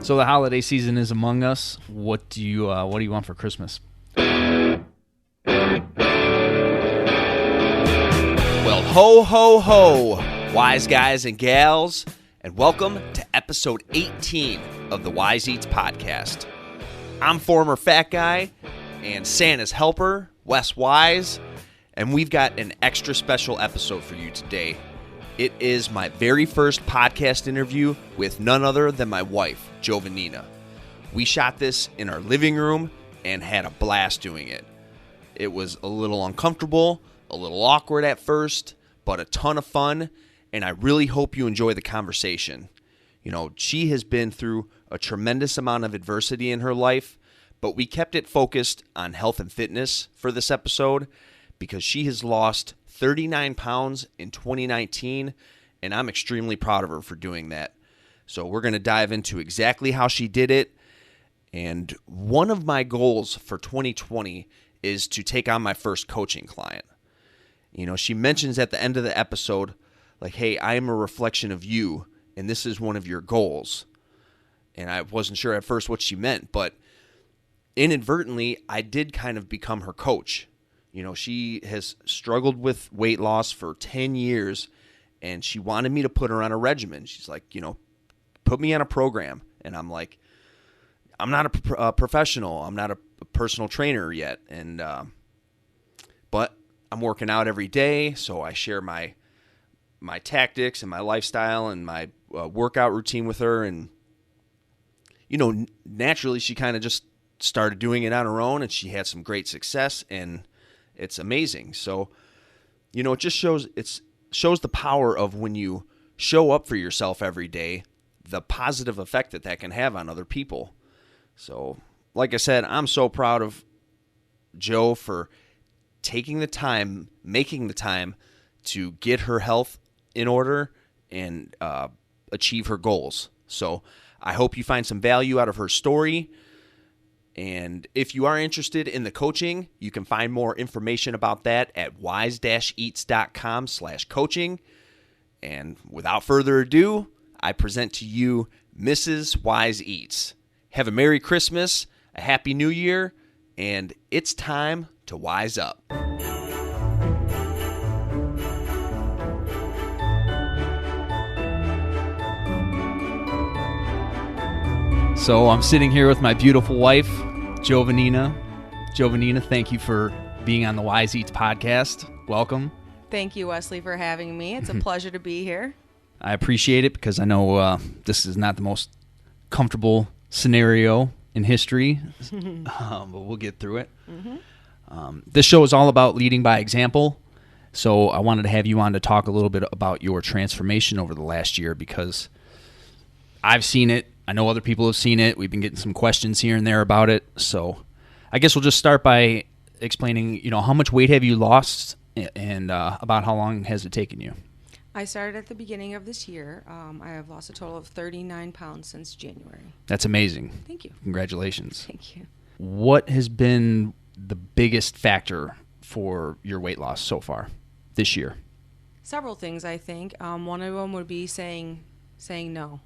So the holiday season is among us. What do you want for Christmas? Well, ho, ho, ho, wise guys and gals, and welcome to episode 18 of the Wise Eats podcast. I'm former fat guy and Santa's helper, Wes Wise, and we've got an extra special episode for you today. It is my very first podcast interview with none other than my wife, Giovannina. We shot this in our living room and had a blast doing it. It was a little uncomfortable, a little awkward at first, but a ton of fun, and I really hope you enjoy the conversation. You know, she has been through a tremendous amount of adversity in her life, but we kept it focused on health and fitness for this episode because she has lost 39 pounds in 2019, and I'm extremely proud of her for doing that. So we're going to dive into exactly how she did it, and one of my goals for 2020 is to take on my first coaching client. You know, she mentions at the end of the episode, like, hey, I am a reflection of you, and this is one of your goals. And I wasn't sure at first what she meant, but inadvertently, I did kind of become her coach. You know, she has struggled with weight loss for 10 years, and she wanted me to put her on a regimen. She's like, you know, put me on a program. And I'm like, I'm not a professional. I'm not a personal trainer yet. And but I'm working out every day, so I share my tactics and my lifestyle and my workout routine with her. And, you know, naturally, she kind of just started doing it on her own, and she had some great success, and it's amazing. So, you know, it just shows the power of when you show up for yourself every day, the positive effect that can have on other people. So, like I said, I'm so proud of Joe for taking the time, making the time to get her health in order and achieve her goals. So, I hope you find some value out of her story. And if you are interested in the coaching, you can find more information about that at wise-eats.com/coaching. And without further ado, I present to you Mrs. Wise Eats. Have a Merry Christmas, a Happy New Year, and it's time to wise up. So I'm sitting here with my beautiful wife, Giovannina. Giovannina, thank you for being on the Wise Eats podcast. Welcome. Thank you, Wesley, for having me. It's a pleasure to be here. I appreciate it because I know this is not the most comfortable scenario in history, but we'll get through it. This show is all about leading by example, so I wanted to have you on to talk a little bit about your transformation over the last year because I've seen it. I know other people have seen it. We've been getting some questions here and there about it. So I guess we'll just start by explaining, you know, how much weight have you lost and about how long has it taken you? I started at the beginning of this year. I have lost a total of 39 pounds since January. That's amazing. Thank you. Congratulations. Thank you. What has been the biggest factor for your weight loss so far this year? Several things, I think. One of them would be saying no.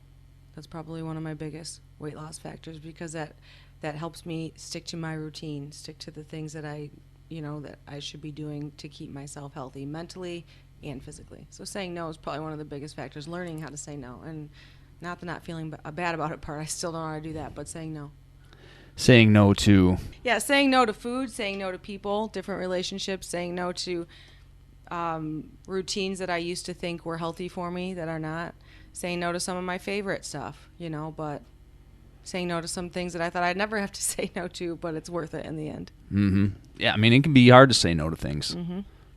That's probably one of my biggest weight loss factors because that helps me stick to my routine, stick to the things that I should be doing to keep myself healthy mentally and physically. So saying no is probably one of the biggest factors, learning how to say no. And not the not feeling bad about it part. I still don't know how to do that, but saying no. Saying no to? Yeah, saying no to food, saying no to people, different relationships, saying no to routines that I used to think were healthy for me that are not. Saying no to some of my favorite stuff, you know, but saying no to some things that I thought I'd never have to say no to, but it's worth it in the end. Mm-hmm. Yeah, I mean, it can be hard to say no to things,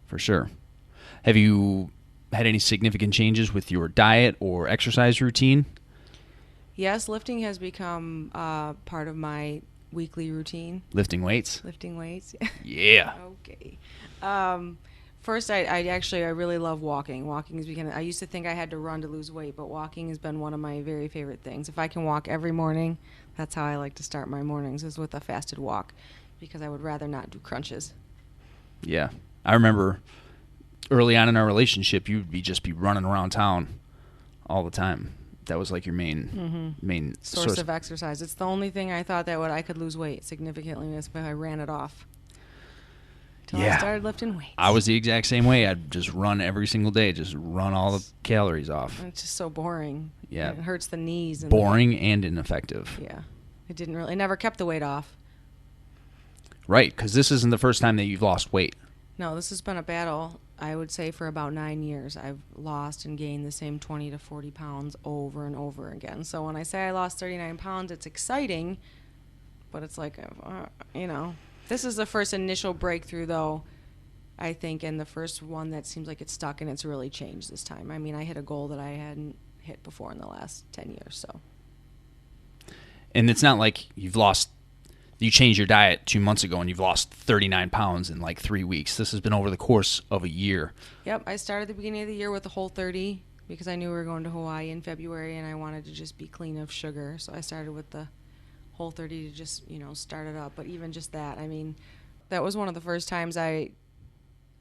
for sure. Have you had any significant changes with your diet or exercise routine? Yes, lifting has become part of my weekly routine. Lifting weights? Lifting weights. Yeah. Okay. First, I really love walking. Walking is becoming. I used to think I had to run to lose weight, but walking has been one of my very favorite things. If I can walk every morning, that's how I like to start my mornings, is with a fasted walk, because I would rather not do crunches. Yeah. I remember early on in our relationship, you'd just be running around town all the time. that was like your main source of exercise. It's the only thing I thought that I could lose weight significantly if I ran it off. Until I started lifting weights. I was the exact same way. I'd just run every single day, just run all the calories off. And it's just so boring. Yeah. And it hurts the knees. And boring and ineffective. Yeah. It never kept the weight off. Right, because this isn't the first time that you've lost weight. No, this has been a battle, I would say, for about 9 years. I've lost and gained the same 20 to 40 pounds over and over again. So when I say I lost 39 pounds, it's exciting, but it's like, This is the first initial breakthrough, though, I think, and the first one that seems like it's stuck, and it's really changed this time. I mean, I hit a goal that I hadn't hit before in the last 10 years, so. And it's not like you changed your diet 2 months ago and you've lost 39 pounds in like 3 weeks. This has been over the course of a year. Yep, I started at the beginning of the year with the Whole30 because I knew we were going to Hawaii in February, and I wanted to just be clean of sugar, so I started with the Whole30 to just, start it up. But even just that, I mean, that was one of the first times I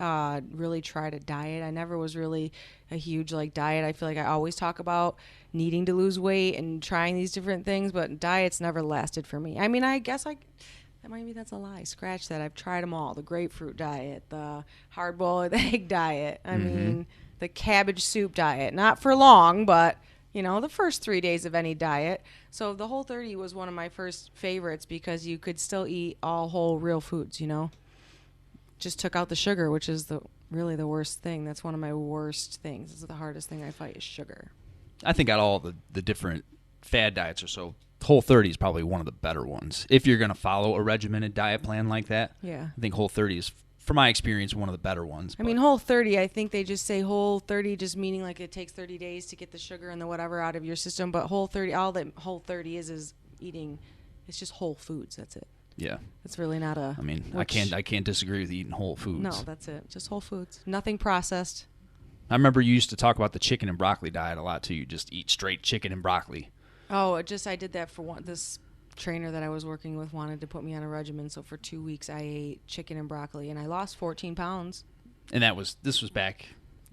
really tried a diet. I never was really a huge diet. I feel like I always talk about needing to lose weight and trying these different things, but diets never lasted for me. I mean, I guess maybe that's a lie. Scratch that. I've tried them all. The grapefruit diet, the hard-boiled egg diet. I mean, the cabbage soup diet. Not for long, but the first 3 days of any diet. So the Whole30 was one of my first favorites because you could still eat all whole real foods, Just took out the sugar, which is really the worst thing. That's one of my worst things. This is the hardest thing I fight is sugar. I think out of all the different fad diets or so, Whole30 is probably one of the better ones. If you're going to follow a regimented diet plan like that, yeah, I think Whole30 is, from my experience, one of the better ones. I mean, Whole30, I think they just say Whole30 just meaning like it takes 30 days to get the sugar and the whatever out of your system. But Whole30, all that Whole30 is eating, it's just whole foods. That's it. Yeah. It's really not a... I mean, I can't disagree with eating whole foods. No, that's it. Just whole foods. Nothing processed. I remember you used to talk about the chicken and broccoli diet a lot, too. You just eat straight chicken and broccoli. Oh, I did that for this trainer that I was working with wanted to put me on a regimen. So for 2 weeks, I ate chicken and broccoli, and I lost 14 pounds. And this was back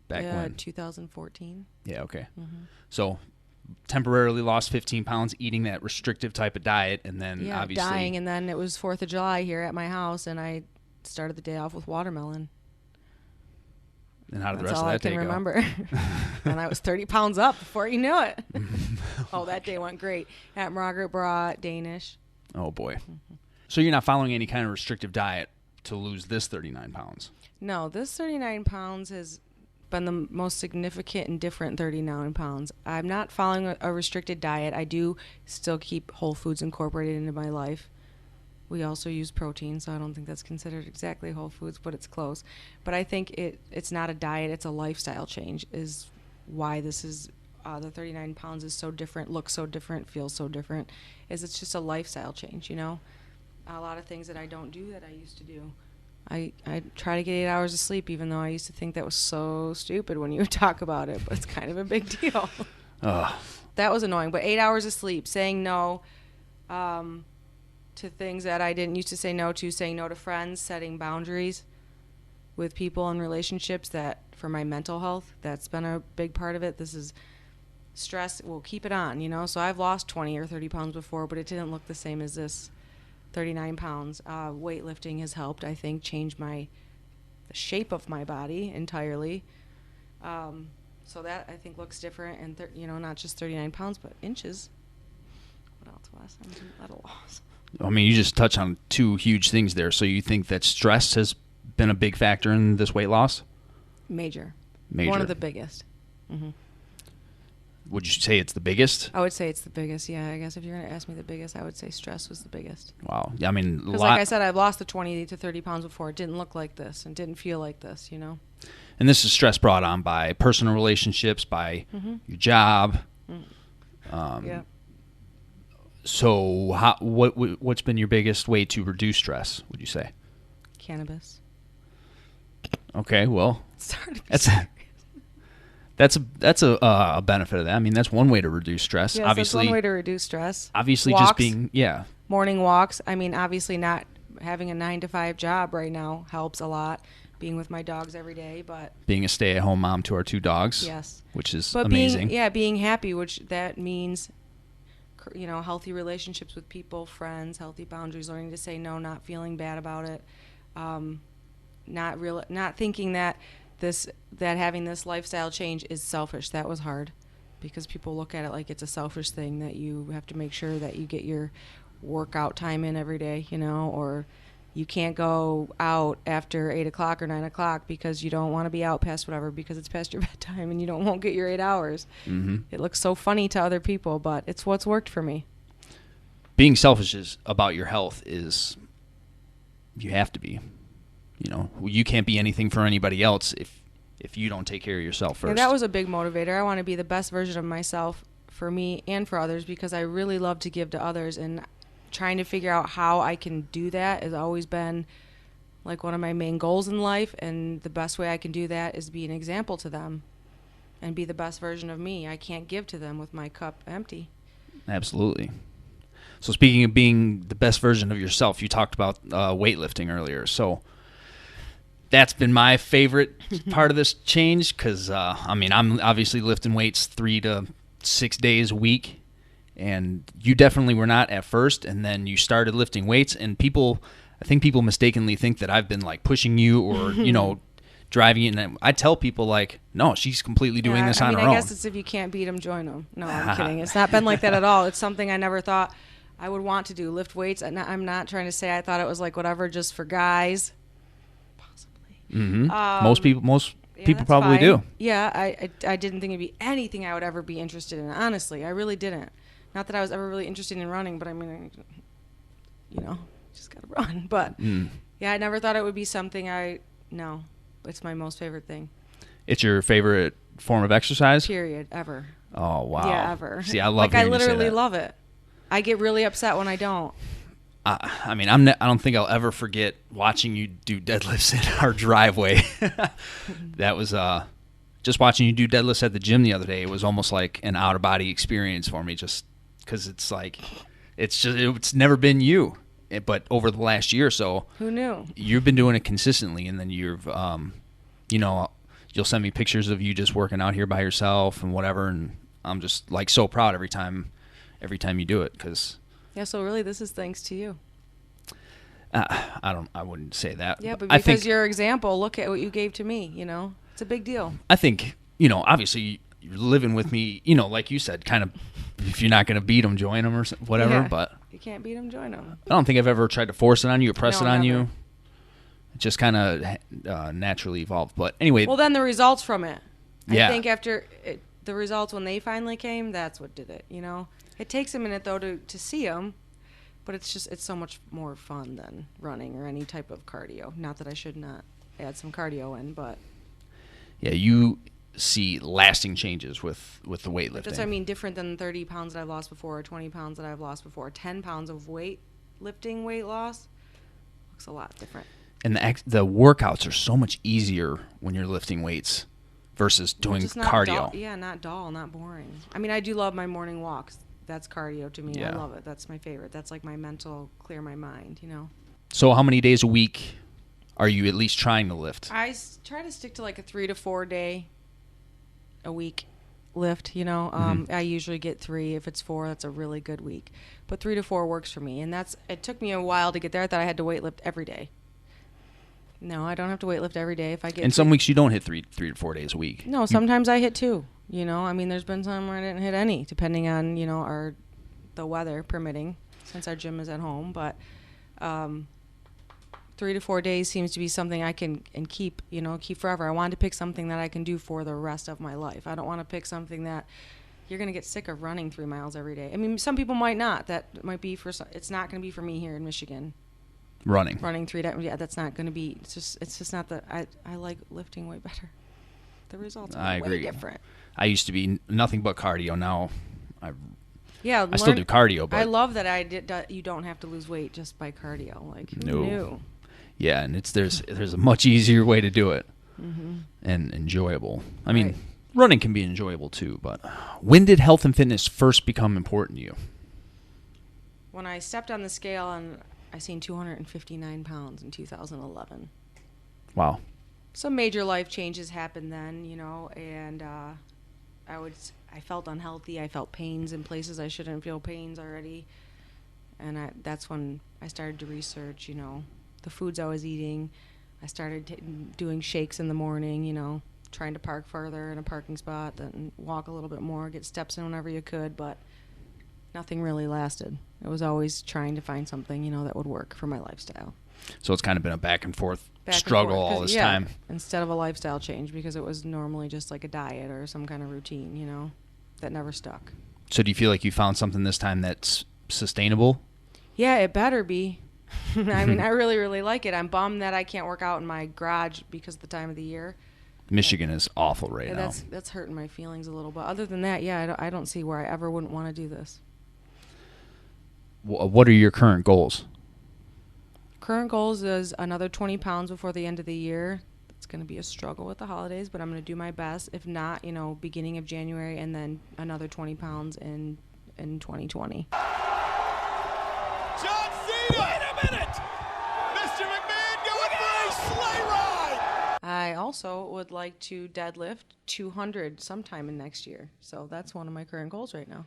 when? 2014. Yeah, okay. Mm-hmm. So temporarily lost 15 pounds eating that restrictive type of diet, and then obviously dying, and then it was 4th of July here at my house, and I started the day off with watermelon. And how did the rest of that day go? That's all I can remember. And I was 30 pounds up before you knew it. Oh, that day went great. At Margaret brought Danish. Oh, boy. Mm-hmm. So you're not following any kind of restrictive diet to lose this 39 pounds? No, this 39 pounds has been the most significant and different 39 pounds. I'm not following a restricted diet. I do still keep whole foods incorporated into my life. We also use protein, so I don't think that's considered exactly whole foods, but it's close. But I think it's not a diet, it's a lifestyle change is why this is, the 39 pounds is so different, looks so different, feels so different, is it's just a lifestyle change, A lot of things that I don't do that I used to do. I try to get 8 hours of sleep, even though I used to think that was so stupid when you would talk about it, but it's kind of a big deal. That was annoying, but 8 hours of sleep, saying no to things that I didn't used to say no to, saying no to friends, setting boundaries with people and relationships that for my mental health, that's been a big part of it. This is stress. We'll keep it on, So I've lost 20 or 30 pounds before, but it didn't look the same as this 39 pounds. Weightlifting has helped, I think, change the shape of my body entirely. So that, I think, looks different. And, not just 39 pounds, but inches. What else, Wes? I'm at a loss. I mean, you just touched on two huge things there. So you think that stress has been a big factor in this weight loss? Major. One of the biggest. Mm-hmm. Would you say it's the biggest? I would say it's the biggest, yeah. I guess if you're going to ask me the biggest, I would say stress was the biggest. Wow. I mean, because like I said, I've lost the 20 to 30 pounds before. It didn't look like this and didn't feel like this, And this is stress brought on by personal relationships, by your job. Yeah. So what's been your biggest way to reduce stress, would you say? Cannabis. Okay, well, that's a benefit of that. I mean, that's one way to reduce stress. Yes, obviously, that's one way to reduce stress. Obviously, walks, just being morning walks. I mean, obviously, not having a 9-to-5 job right now helps a lot. being with my dogs every day, but being a stay-at-home mom to our 2 dogs. yes, Which is but amazing. being happy, which that means, healthy relationships with people, friends, healthy boundaries, learning to say no, not feeling bad about it, not thinking that having this lifestyle change is selfish. That was hard because people look at it like it's a selfish thing, that you have to make sure that you get your workout time in every day, or you can't go out after 8 o'clock or 9 o'clock because you don't want to be out past whatever because it's past your bedtime and you won't get your 8 hours. Mm-hmm. It looks so funny to other people, but it's what's worked for me. Being selfish about your health is, you have to be. You can't be anything for anybody else if you don't take care of yourself first. And that was a big motivator. I want to be the best version of myself for me and for others because I really love to give to others, and trying to figure out how I can do that has always been like one of my main goals in life, and the best way I can do that is be an example to them and be the best version of me. I can't give to them with my cup empty. Absolutely. So speaking of being the best version of yourself, you talked about weightlifting earlier. So that's been my favorite part of this change because, I'm obviously lifting weights 3 to 6 days a week, and you definitely were not at first, and then you started lifting weights, and I think people mistakenly think that I've been, like, pushing you or, driving you, and I tell people, like, no, she's completely doing this on her own. I guess it's if you can't beat them, join them. No, I'm kidding. It's not been like that at all. It's something I never thought I would want to do, lift weights. I'm not trying to say I thought it was like whatever, just for guys. Mm-hmm. Most people probably do. Yeah, I didn't think it'd be anything I would ever be interested in. Honestly, I really didn't. Not that I was ever really interested in running, but I mean, just gotta run. But yeah, I never thought it would be something No, it's my most favorite thing. It's your favorite form of exercise? Period. Ever. Oh wow. Yeah, ever. See, I love. I literally love it. I get really upset when I don't. I don't think I'll ever forget watching you do deadlifts in our driveway. That was just watching you do deadlifts at the gym the other day. It was almost like an out of body experience for me, just because it's like it's never been you. But over the last year or so, who knew? You've been doing it consistently, and then you've you'll send me pictures of you just working out here by yourself and whatever, and I'm just like so proud every time you do it because. Yeah, so really this is thanks to you. I wouldn't say that. Yeah, but because your example, look at what you gave to me, It's a big deal. I think, obviously you're living with me, like you said, kind of if you're not going to beat them, join them or whatever, yeah, but you can't beat them, join them. I don't think I've ever tried to force it on you or press it on never. you. It just kind of naturally evolved. But anyway. Well, then the results from it. Yeah. I think after the results when they finally came, that's what did it, It takes a minute, though, to see them, but it's so much more fun than running or any type of cardio. Not that I should not add some cardio in, but... Yeah, you see lasting changes with the weightlifting. That's what I mean, different than 30 pounds that I've lost before or 20 pounds that I've lost before. 10 pounds of lifting weight loss looks a lot different. And the workouts are so much easier when you're lifting weights versus doing cardio. Not dull, not boring. I mean, I do love my morning walks. That's cardio to me. Yeah. I love it. That's my favorite. That's like my mental, clear my mind, So how many days a week are you at least trying to lift? I try to stick to like a 3 to 4 day a week lift, I usually get 3. If it's 4, that's a really good week. But 3 to 4 works for me. And it took me a while to get there. I thought I had to weight lift every day. No, I don't have to weight lift every day. If I get and some weeks you don't hit 3 to 4 days a week. No, sometimes I hit 2. There's been some where I didn't hit any, depending on, the weather permitting, since our gym is at home. But 3 to 4 days seems to be something I can keep forever. I want to pick something that I can do for the rest of my life. I don't want to pick something that you're going to get sick of running 3 miles every day. I mean, some people might not. That might be it's not going to be for me here in Michigan. Running 3 days. Yeah, that's not going to be. It's just not that. I like lifting way better. The results are way different. I used to be nothing but cardio. Now, I still do cardio. But I love that you don't have to lose weight just by cardio. Like who knew? Yeah, and there's a much easier way to do it, and enjoyable. I mean, running can be enjoyable too. But when did health and fitness first become important to you? When I stepped on the scale and I seen 259 pounds in 2011. Wow. some major life changes happened then, and I felt unhealthy. I felt pains in places I shouldn't feel pains already. And that's when I started to research, the foods I was eating. I started doing shakes in the morning, trying to park further in a parking spot, then walk a little bit more, get steps in whenever you could, but nothing really lasted. I was always trying to find something, that would work for my lifestyle. So it's kind of been a back and forth struggle all this time. Instead of a lifestyle change, because it was normally just like a diet or some kind of routine, that never stuck. So do you feel like you found something this time that's sustainable? Yeah, it better be. I mean, I really, really like it. I'm bummed that I can't work out in my garage because of the time of the year. Michigan is awful right now. That's hurting my feelings a little. But other than that, yeah, I don't see where I ever wouldn't want to do this. What are your current goals? Current goals is another 20 pounds before the end of the year. It's going to be a struggle with the holidays, but I'm going to do my best. If not, beginning of January, and then another 20 pounds in 2020. John Cena! Wait a minute! Mr. McMahon going for a sleigh ride! I also would like to deadlift 200 sometime in next year. So that's one of my current goals right now.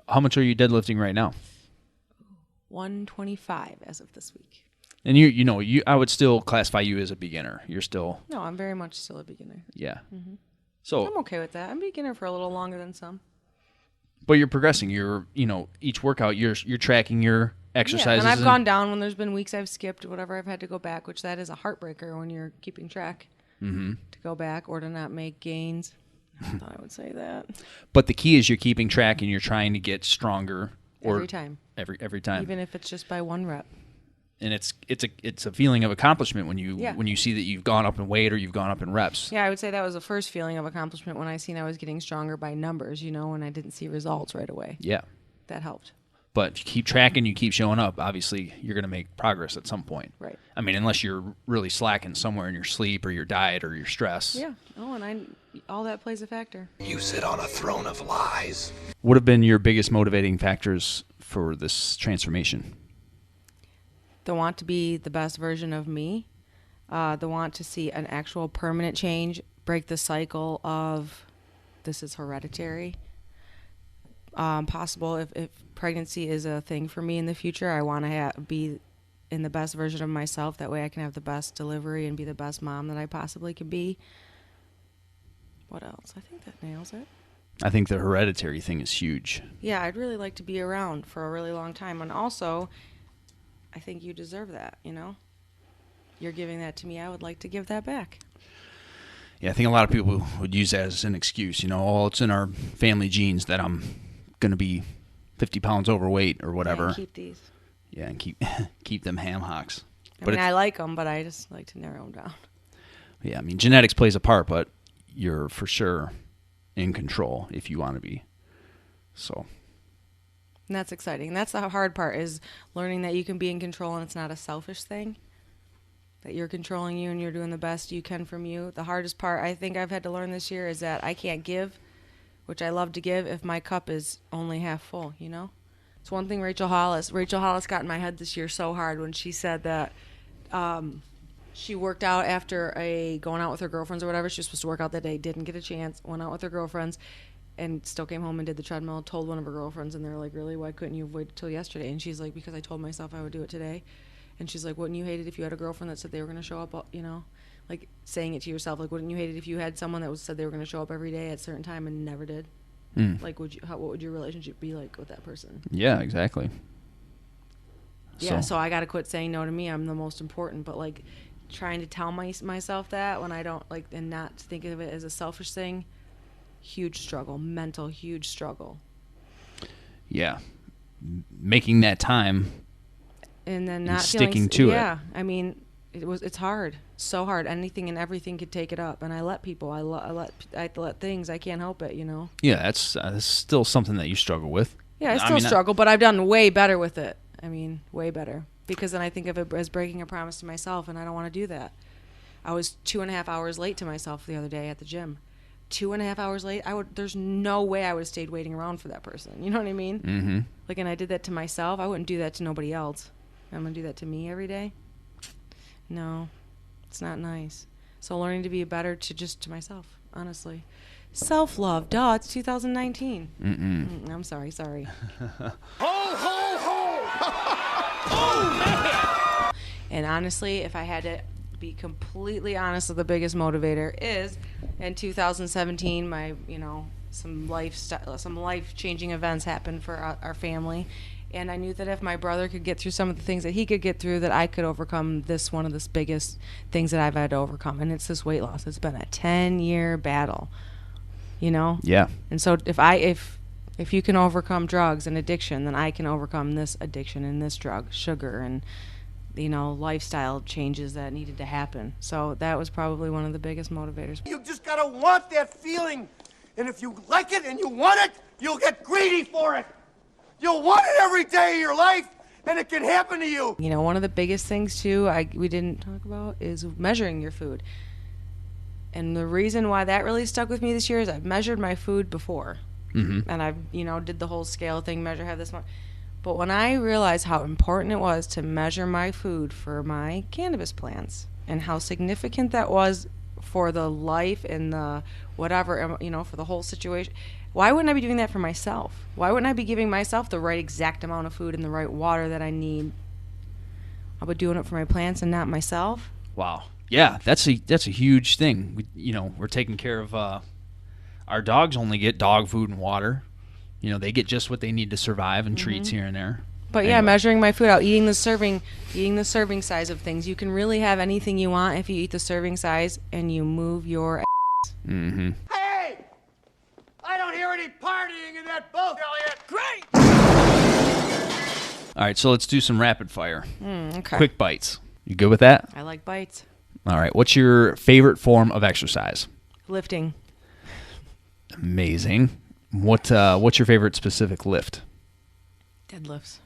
How much are you deadlifting right now? 125 as of this week. And I would still classify you as a beginner. You're still... No, I'm very much still a beginner. Yeah. Mm-hmm. So I'm okay with that. I'm a beginner for a little longer than some. But you're progressing. You're, each workout, you're tracking your exercises. Yeah, and I've gone down when there's been weeks I've skipped, whatever I've had to go back, which that is a heartbreaker when you're keeping track. Mm-hmm. To go back or to not make gains. I thought I would say that. But the key is you're keeping track and you're trying to get stronger. Every time. Every time. Even if it's just by one rep. And it's a feeling of accomplishment when you see that you've gone up in weight or you've gone up in reps. Yeah, I would say that was the first feeling of accomplishment when I seen I was getting stronger by numbers, when I didn't see results right away. Yeah. That helped. But if you keep tracking, you keep showing up, obviously you're going to make progress at some point. Right. I mean, unless you're really slacking somewhere in your sleep or your diet or your stress. Yeah. Oh, and all that plays a factor. You sit on a throne of lies. What have been your biggest motivating factors for this transformation? The want to be the best version of me. The want to see an actual permanent change, break the cycle of this is hereditary. Possible if pregnancy is a thing for me in the future, I want to be in the best version of myself. That way I can have the best delivery and be the best mom that I possibly can be. What else? I think that nails it. I think the hereditary thing is huge. Yeah, I'd really like to be around for a really long time. And also, I think you deserve that, You're giving that to me. I would like to give that back. Yeah, I think a lot of people would use that as an excuse. It's in our family genes that I'm going to be 50 pounds overweight or whatever. Yeah, keep these. Yeah, and keep them ham hocks. I like them, but I just like to narrow them down. Yeah, I mean, genetics plays a part, but you're for sure in control if you want to be. So. And that's exciting. And that's the hard part, is learning that you can be in control and it's not a selfish thing. That you're controlling you and you're doing the best you can from you. The hardest part I think I've had to learn this year is that I can't give, which I love to give, if my cup is only half full, It's one thing Rachel Hollis got in my head this year so hard when she said that she worked out after going out with her girlfriends or whatever. She was supposed to work out that day, didn't get a chance, went out with her girlfriends, and still came home and did the treadmill, told one of her girlfriends, and they're like, really, why couldn't you wait till yesterday? And she's like, because I told myself I would do it today. And she's like, wouldn't you hate it if you had a girlfriend that said they were going to show up, like saying it to yourself, like, wouldn't you hate it if you had someone that said they were going to show up every day at a certain time and never did? Like, what would your relationship be like with that person? Yeah, exactly. Yeah, so I got to quit saying no to me. I'm the most important, but like trying to tell myself that when I don't, like, and not think of it as a selfish thing, huge struggle, mental, huge struggle. Yeah. Making that time. And then not sticking to it. Yeah, I mean, it's hard, so hard. Anything and everything could take it up, and I let people, I let things. I can't help it, Yeah, that's still something that you struggle with. Yeah, I still struggle, but I've done way better with it. I mean, way better, because then I think of it as breaking a promise to myself, and I don't want to do that. I was 2.5 hours late to myself the other day at the gym. 2.5 hours late. There's no way I would have stayed waiting around for that person. You know what I mean? Mm-hmm. Like, and I did that to myself. I wouldn't do that to nobody else. I'm going to do that to me every day? No, it's not nice. So learning to be better to myself, honestly. Self-love, duh, it's 2019. I'm sorry. Ho, ho, ho! Oh, man! And honestly, if I had to be completely honest, the biggest motivator is in 2017, my, some life-changing events happened for our family. And I knew that if my brother could get through some of the things that he could get through, that I could overcome one of the biggest things that I've had to overcome. And it's this weight loss. It's been a 10-year battle, Yeah. And so if you can overcome drugs and addiction, then I can overcome this addiction and this drug, sugar, and, lifestyle changes that needed to happen. So that was probably one of the biggest motivators. You just gotta want that feeling. And if you like it and you want it, you'll get greedy for it. You'll want it every day of your life, and it can happen to you. One of the biggest things, too, we didn't talk about is measuring your food. And the reason why that really stuck with me this year is I've measured my food before. And I've, did the whole scale thing, have this one. But when I realized how important it was to measure my food for my cannabis plants and how significant that was for the life and the whatever, for the whole situation, why wouldn't I be doing that for myself? Why wouldn't I be giving myself the right exact amount of food and the right water that I need? I would doing it for my plants and not myself. Wow. Yeah, that's a huge thing. We're taking care of our dogs. Only get dog food and water. They get just what they need to survive and treats here and there. But yeah, measuring my food out, eating the serving size of things. You can really have anything you want if you eat the serving size and you move your ass. Hey! I don't hear any partying in that boat, Elliot. Great! All right, so let's do some rapid fire. Okay. Quick bites. You good with that? I like bites. All right. What's your favorite form of exercise? Lifting. Amazing. What's your favorite specific lift? Deadlifts.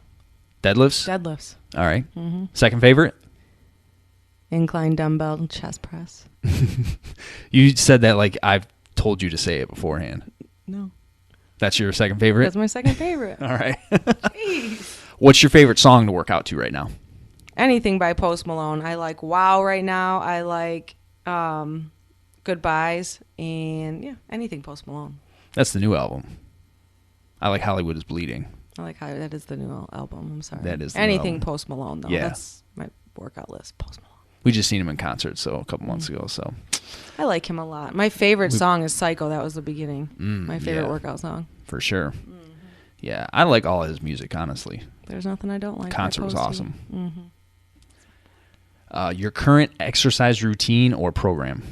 Deadlifts? Deadlifts. All right. Second favorite? Incline dumbbell and chest press. You said that like I've told you to say it beforehand. No. That's your second favorite? That's my second favorite. All right. Jeez. What's your favorite song to work out to right now? Anything by Post Malone. I like Wow right now. I like Goodbyes. And anything Post Malone. That's the new album. I like Hollywood is Bleeding. I like how that is the new album. I'm sorry. That is the new anything album. Post Malone though. Yeah. That's my workout list. Post Malone. We just seen him in concert a couple months ago. So I like him a lot. My favorite song is Psycho. That was the beginning. My favorite yeah. workout song. For sure. Yeah, I like all his music, honestly. There's nothing I don't like. Concert was awesome. Your current exercise routine or program?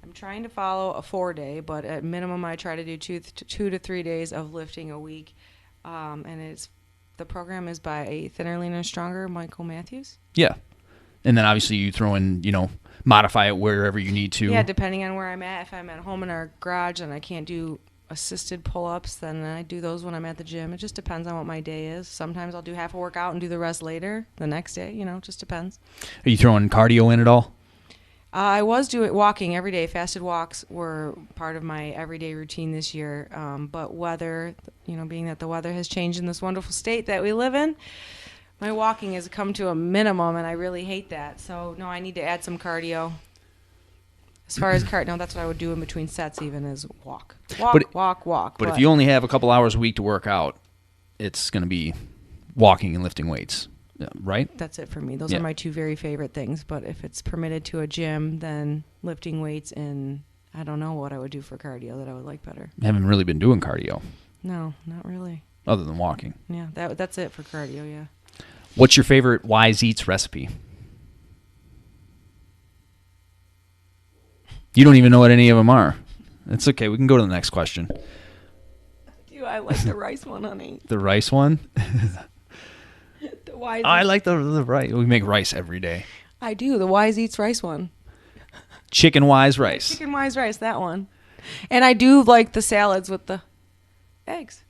I'm trying to follow a 4-day, but at minimum I try to do 2 to 3 days of lifting a week. And the program is by a Thinner, Leaner, Stronger, Michael Matthews. Yeah. And then obviously you throw in, modify it wherever you need to. Yeah, depending on where I'm at. If I'm at home in our garage and I can't do assisted pull-ups, then I do those when I'm at the gym. It just depends on what my day is. Sometimes I'll do half a workout and do the rest later the next day. It just depends. Are you throwing cardio in at all? I was doing walking every day. Fasted walks were part of my everyday routine this year. But weather, being that the weather has changed in this wonderful state that we live in, my walking has come to a minimum, and I really hate that. So, no, I need to add some cardio. As far as cardio, that's what I would do in between sets even is walk. Walk. But if you only have a couple hours a week to work out, it's going to be walking and lifting weights, right? That's it for me. Those are my two very favorite things. But if it's permitted to a gym, then lifting weights, and I don't know what I would do for cardio that I would like better. I haven't really been doing cardio. No, not really. Other than walking. Yeah, that's it for cardio, yeah. What's your favorite Wise Eats recipe? You don't even know what any of them are. It's okay. We can go to the next question. Dude, I like the rice one, honey. The rice one? The Wise I like the rice. We make rice every day. I do. The Wise Eats rice one. Chicken Wise rice. Chicken Wise rice, that one. And I do like the salads with the eggs.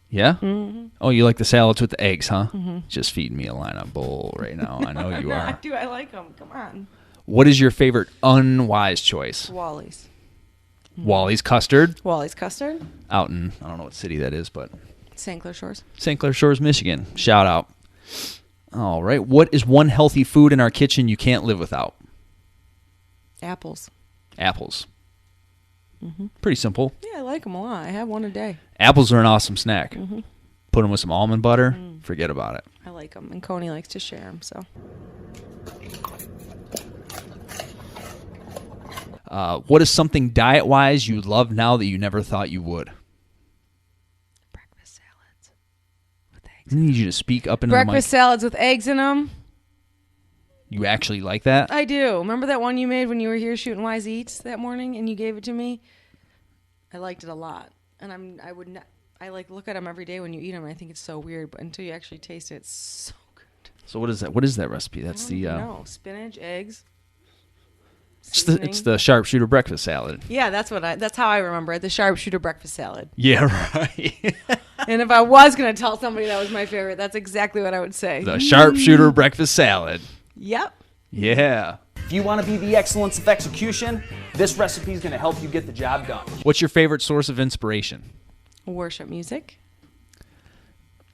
Yeah? Mm-hmm. Oh, you like the salads with the eggs, huh? Mm-hmm. Just feeding me a lineup bowl right now. I know you No, are. I do. I like them. Come on. What is your favorite unwise choice? Wally's. Wally's Custard. Wally's Custard. Out in, I don't know what city that is, but St. Clair Shores. St. Clair Shores, Michigan. Shout out. All right. What is one healthy food in our kitchen you can't live without? Apples. Apples. Pretty simple. Yeah, I like them a lot. I have one a day. Apples are an awesome snack. Put them with some almond butter. Forget about it. I like them, and Coney likes to share them. So. What is something diet-wise you love now that you never thought you would? Breakfast salads with eggs. I need you to speak up into the mic. Breakfast salads with eggs in them. You actually like that? I do. Remember that one you made when you were here shooting Wise Eats that morning, and you gave it to me? I liked it a lot, and I would not. I look at them every day when you eat them. And I think it's so weird, but until you actually taste it, it's so good. So what is that? What is that recipe? That's No, spinach, eggs. It's the Sharpshooter Breakfast Salad. Yeah, that's how I remember it. The Sharpshooter Breakfast Salad. Yeah, right. And if I was gonna tell somebody that was my favorite, that's exactly what I would say. The Sharpshooter Breakfast Salad. Yep. Yeah. If you want to be the excellence of execution, this recipe is going to help you get the job done. What's your favorite source of inspiration? Worship music.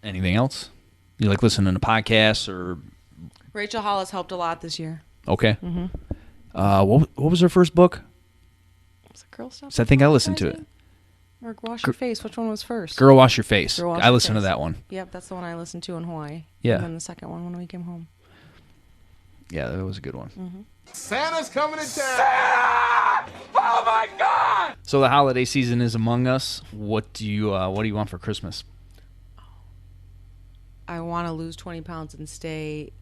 Anything else? You like listening to podcasts or? Rachel Hollis helped a lot this year. Okay. What was her first book? Was it Girl Stop? So I think I listened to it. Or Wash Your Face. Which one was first? Girl Wash Your Face. Girl Wash I Your listened to Face. that one. Yep, that's the one I listened to in Hawaii. Yeah. And then the second one when we came home. Yeah, that was a good one. Santa's coming to town. Oh my God! So the holiday season is among us. What do you want for Christmas? I want to lose 20 pounds and stay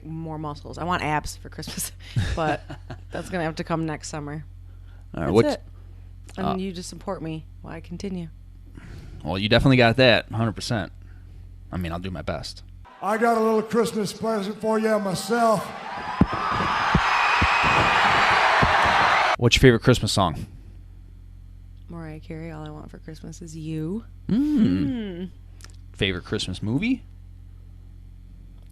more muscles. I want abs for Christmas, but that's gonna have to come next summer. All right, That's it. And you just support me while I continue. Well, you definitely got that, 100%. I mean, I'll do my best. I got a little Christmas present for you myself. What's your favorite Christmas song? Mariah Carey, All I Want for Christmas Is You. Favorite Christmas movie?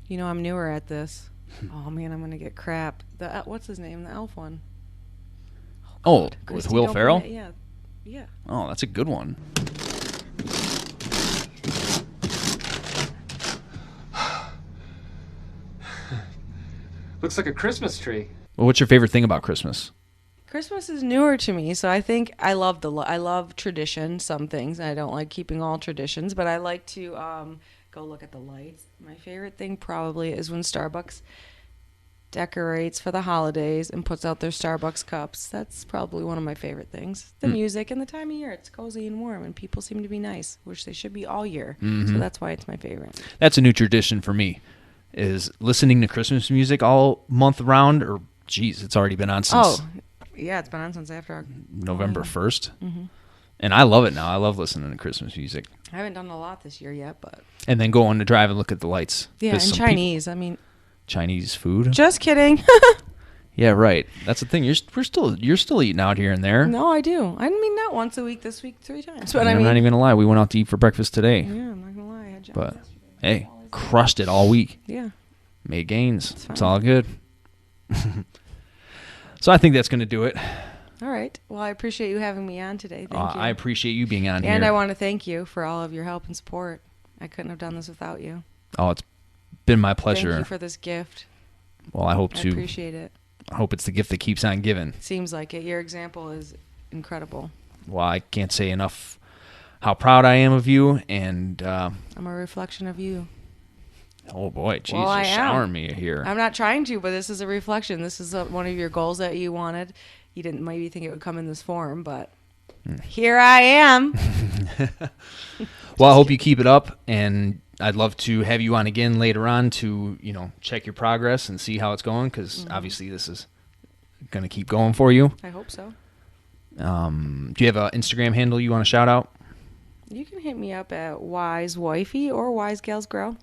You know, I'm newer at this. Oh, man, I'm going to get crap. What's his name? The elf one. Oh, with Christy, Will don't Ferrell? forget- Yeah. Yeah. Oh, that's a good one. Looks like a Christmas tree. Well, what's your favorite thing about Christmas? Christmas is newer to me, so I think I love tradition. Some things I don't like keeping all traditions, but I like to go look at the lights. My favorite thing probably is when Starbucks decorates for the holidays and puts out their Starbucks cups. That's probably one of my favorite things. The music and the time of year. It's cozy and warm, and people seem to be nice, which they should be all year. So that's why it's my favorite. That's a new tradition for me, is listening to Christmas music all month round, or, geez, it's already been on since Yeah, it's been on since after November 1st. And I love it now. I love listening to Christmas music. I haven't done a lot this year yet, but And then go on to drive and look at the lights. yeah, and 'Cause some people- Chinese. I mean, Chinese food? just kidding. Yeah, right. That's the thing. You're still eating out here and there. No, I do. I mean, not once a week. This week, 3 times. But And I I'm mean, not even gonna lie. We went out to eat for breakfast today, yeah, I'm not gonna lie. I had John's but yesterday. hey, crushed it all week. Yeah. Made gains. It's It's fine. all good. So I think that's gonna do it. All right. Well, I appreciate you having me on today. Thank you. I appreciate you being on And here. I want to thank you for all of your help and support. I couldn't have done this without you. Oh, it's been my pleasure. Thank you for this gift. Well, I hope I to. appreciate it. I hope it's the gift that keeps on giving. Seems like it. Your example is incredible. Well, I can't say enough how proud I am of you, and I'm a reflection of you. oh boy, geez, Well, I you're am. showering me here. I'm not trying to, but this is a reflection. This is one of your goals that you wanted. You didn't maybe think it would come in this form, but here I am. Well, I hope you keep it up, and I'd love to have you on again later on to, check your progress and see how it's going, because obviously this is going to keep going for you. I hope so. Do you have an Instagram handle you want to shout out? You can hit me up at Wise Wifey or Wise Gals Grow.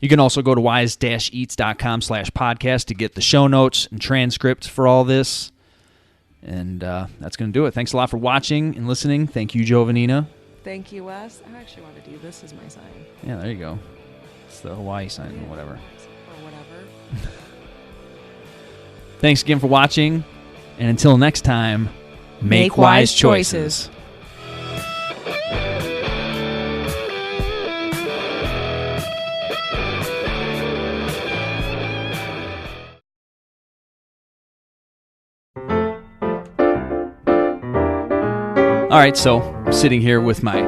You can also go to wise-eats.com/podcast to get the show notes and transcript for all this. And that's going to do it. Thanks a lot for watching and listening. Thank you, Giovannina. Thank you, Wes. I actually want to do this as my sign. Yeah, there you go. It's the Hawaii sign or whatever. Or whatever. Thanks again for watching. And until next time, make wise choices. All right, so I'm sitting here with my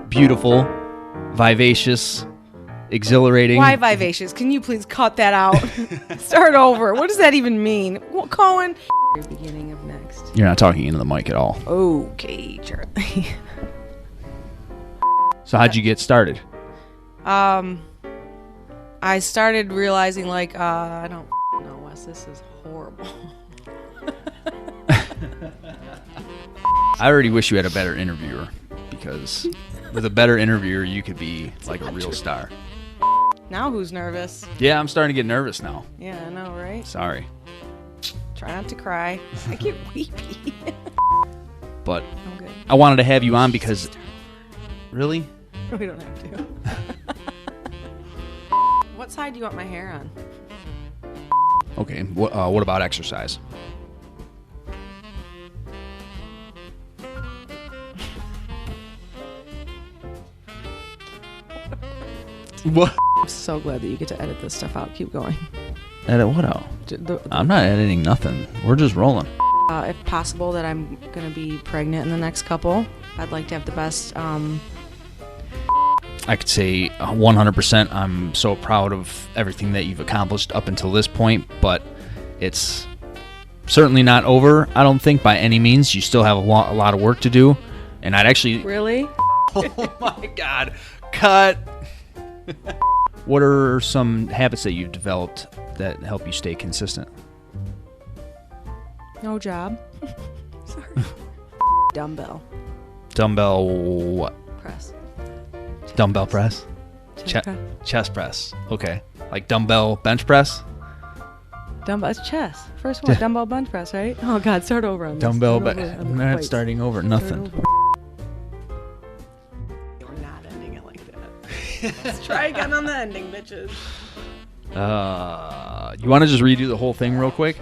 beautiful, vivacious, exhilarating. Why vivacious? Can you please cut that out? Start over. What does that even mean? Well, Cohen. Beginning of next. You're not talking into the mic at all. Okay, Charlie. So how'd you get started? I started realizing, like, I don't know, Wes, this is horrible. I already wish you had a better interviewer, because with a better interviewer, you could be like a real star. Now who's nervous? Yeah, I'm starting to get nervous now. Yeah, I know, right? Sorry. Try not to cry. I get weepy. But I'm good. I wanted to have you on because... Really? We don't have to. What side do you want my hair on? Okay, what about exercise? What? I'm so glad that you get to edit this stuff out. Keep going. Edit what out? I'm not editing nothing. We're just rolling. If possible, that I'm going to be pregnant in the next couple. I'd like to have the best... I could say 100% I'm so proud of everything that you've accomplished up until this point, but it's certainly not over, I don't think, by any means. You still have a lot of work to do, and I'd actually... Really? Oh my God. Cut. What are some habits that you've developed that help you stay consistent? No job. Sorry. Dumbbell. Dumbbell what? Press. Dumbbell press? Chest press. Okay. Like dumbbell bench press? Dumbbell, it's chest. First one, dumbbell bench press, right? Oh God, start over on this. Dumbbell Start bench. over. I'm not Wait. starting over. Nothing. We're not ending it like that. Let's try again on the ending, bitches. You want to just redo the whole thing real quick?